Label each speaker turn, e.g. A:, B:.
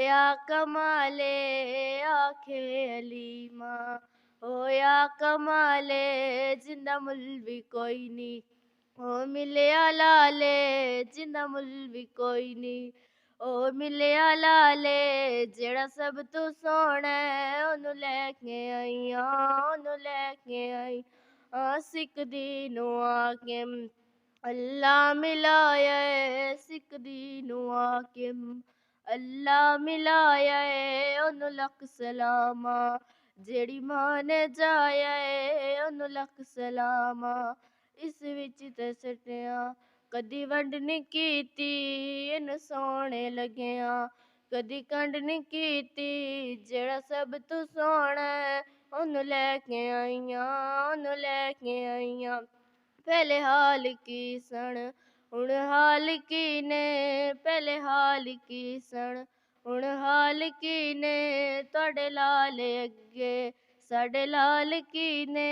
A: होया कमाले आखे हलीमा, होया कमाले जिंदा मुल भी कोई नी, ओ मिलिया लाले जिंदा मुल भी कोई नी, ओ मिलिया लाले जेड़ा सब तू सोना ओनू लैके आईया, ओनू लैके आई सिख दी नू आके अल्लाह मिलाया है, सिख दी नू आके अल्लाह मिलाया है, ओनू लख सलामा जेड़ी मां ने जाया है, ओनू लख सलामा इस विच ते सटिया कदी वंड नी कीती इन सोने लगिया, कदी कंड नी कीती जेड़ा सब तू सोना ओनू लैके आईया, ओनू लैके आईया पहले हाल की सन हुण हाल की ने, पहले हाल की सन हुण हाल की ने, तुहाडे लाल अगे साडे लाल की ने।